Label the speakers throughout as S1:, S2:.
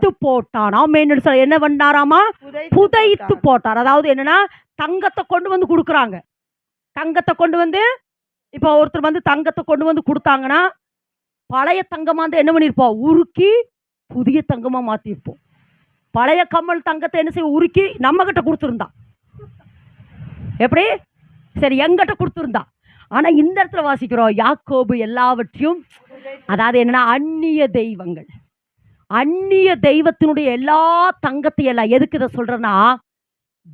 S1: புதைத்து போட்டான். ஆமென் சொல்ல என்ன பண்ணாராமா? புதைத்து போட்டார். அதாவது என்னன்னா, தங்கத்தை கொண்டு வந்து கொடுக்குறாங்க. தங்கத்தை கொண்டு வந்து இப்போ ஒருத்தர் வந்து தங்கத்தை கொண்டு வந்து கொடுத்தாங்கன்னா, பழைய தங்கமா வந்து என்ன பண்ணியிருப்போம்? உருக்கி புதிய தங்கமா மாத்திருப்போம். பழைய கம்மல் தங்கத்தை என்ன செய்ய உருக்கி நம்ம கிட்ட கொடுத்துருந்தான். எப்படி? சரி, எங்கிட்ட கொடுத்துருந்தா. ஆனா இந்த இடத்துல வாசிக்கிறோம், யாக்கோபு எல்லாவற்றையும், அதாவது என்னன்னா, அந்நிய தெய்வத்தினுடைய எல்லா தங்கத்தையும் எல்லாம் எதுக்கு இதை சொல்றேன்னா,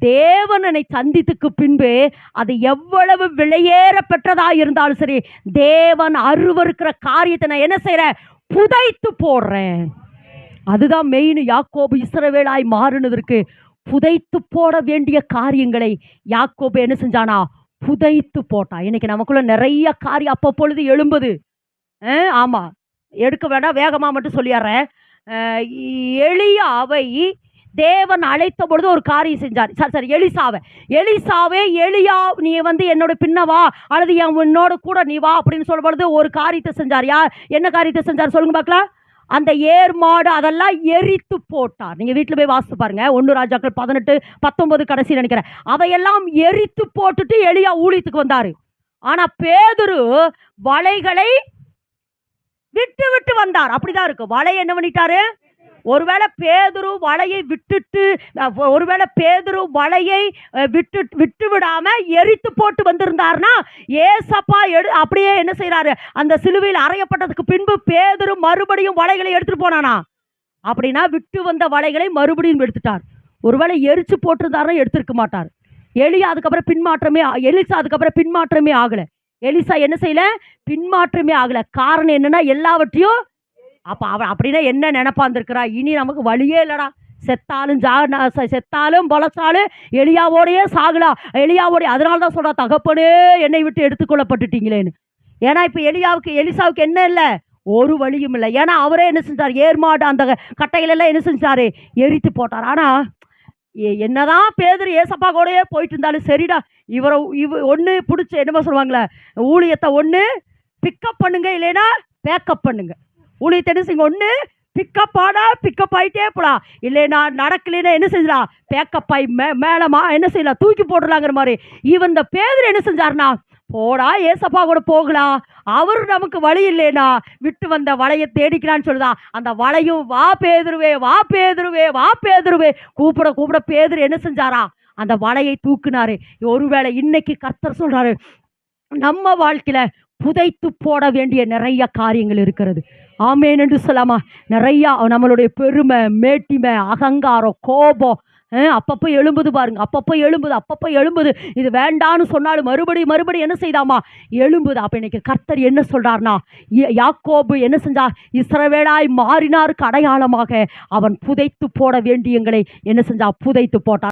S1: தேவனை சந்தித்துக்கு பின்பு அது எவ்வளவு விலையேற பெற்றதா இருந்தாலும் சரி, தேவன் அருவருக்கிற காரியத்தை நான் என்ன செய்யறேன்? புதைத்து போடுறேன். அதுதான் மெயின். யாக்கோபு இஸ்ரவேலாய் மாறினதற்கு புதைத்து போட வேண்டிய காரியங்களை யாக்கோபு என்ன செஞ்சானா? புதைத்து போட்டான். இன்னைக்கு நமக்குள்ள நிறைய காரியம் அப்பப்பொழுது எழும்புது. ஆமா, எடுக்க வேண்டாம், வேகமா மட்டும் சொல்லிடுறேன். எலியாவை தேவன் அழைத்த பொழுது ஒரு காரியம் செஞ்சார். சரி, எலிசாவே எலியா, நீ வந்து என்னோட பின்ன வா, அல்லது என்னோட கூட நீ வா அப்படின்னு சொல்லும் பொழுது ஒரு காரியத்தை செஞ்சார். யார் என்ன காரியத்தை செஞ்சார் சொல்லுங்க பார்க்கலாம்? அந்த ஏர் மாடு அதெல்லாம் எரித்து போட்டார். நீங்க வீட்டில் போய் வாசித்து பாருங்க. 1 ராஜாக்கள் 18-19 கடைசி நினைக்கிறேன். அவையெல்லாம் எரித்து போட்டுட்டு எலியா ஊழியத்துக்கு வந்தாரு. ஆனா பேதுரு வலைகளை விட்டு விட்டு வந்தார். அப்படிதான் இருக்கு. வலை என்ன பண்ணிட்டாரு? ஒருவேளை பேதுரு வலையை விட்டுட்டு, ஒருவேளை பேதுரு வலையை விட்டு விடாம எரித்து போட்டு வந்திருந்தாருன்னா, ஏசப்பா அப்படியே என்ன செய்யறாரு? அந்த சிலுவையில் அறையப்பட்டதுக்கு பின்பு பேதுரு மறுபடியும் வலைகளை எடுத்துட்டு போனானா? அப்படின்னா விட்டு வந்த வலைகளை மறுபடியும் எடுத்துட்டார். ஒருவேளை எரிச்சு போட்டிருந்தாரும் எடுத்திருக்க மாட்டார். எலிசா அதுக்கப்புறம் பின்மாற்றமே ஆகல. எலிசா என்ன செய்யல? பின்மாற்றமே ஆகல. காரணம் என்னன்னா, எல்லாவற்றையும் அப்ப அவ அப்படின்னா என்ன நினைப்பாந்துருக்கிறா? இனி நமக்கு வழியே இல்லடா, செத்தாலும் பொழைச்சாலும் எலியாவோடையே சாகலாம், எலியாவோடைய. அதனாலதான் சொல்றா, தகப்பனே என்னை விட்டு எடுத்துக்கொள்ளப்பட்டுட்டீங்களேன்னு. ஏன்னா இப்ப எலிசாவுக்கு என்ன இல்லை? ஒரு வழியும் இல்லை. ஏன்னா அவரே என்ன செஞ்சார்? ஏர்மாடு அந்த கட்டைகள் எல்லாம் என்ன செஞ்சாரு? எரித்து போட்டார். ஆனா என்னதான் பேதுரு ஏசப்பா கூடயே போயிட்டு இருந்தாலும் சரிடா, இவரை ஒன்று பிடிச்சி என்னமா சொல்லுவாங்களே, ஊழியத்தை ஒன்று பிக்கப் பண்ணுங்க, இல்லைன்னா பேக்கப் பண்ணுங்க. ஊழியத்தை என்ன செய்யுங்க? ஒன்று பிக்கப் ஆயிட்டே போலாம், இல்லைன்னா நடக்கலைன்னா என்ன செஞ்சலாம்? பேக்கப் ஆகி மேலமா என்ன செய்யலாம்? தூக்கி போட்டுடலாங்கிற மாதிரி. இவன் இந்த பேதுரு என்ன செஞ்சாருன்னா, போடா ஏசப்பா கூட போகலாம், அவர் நமக்கு வழி இல்லைனா விட்டு வந்த வலையை தேடிக்கலான்னு சொல்லுதான். அந்த வலையும் வா பேதுருவே கூப்பிட பேதுரு என்ன செஞ்சாரா? அந்த வலையை தூக்குனாரு. ஒருவேளை இன்னைக்கு கர்த்தர் சொல்றாரு, நம்ம வாழ்க்கையில புதைத்து போட வேண்டிய நிறைய காரியங்கள் இருக்கிறது. ஆமேன் என்று சொல்லாமா? நிறைய நம்மளுடைய பெருமை, மேட்டிமை, அகங்காரம், கோபம் அப்பப்போ எழும்புது பாருங்க. அப்பப்போ எழும்புது. இது வேண்டான்னு சொன்னாலும் மறுபடியும் என்ன செய்தாமா? எழும்புது. அப்ப இன்னைக்கு கர்த்தர் என்ன சொல்றார்னா, யாக்கோபு என்ன செஞ்சா? இஸ்ரவேலாய் மாறினாருக்கு அடையாளமாக அவன் புதைத்து போட வேண்டியங்களை என்ன செஞ்சா? புதைத்து போட்டான்.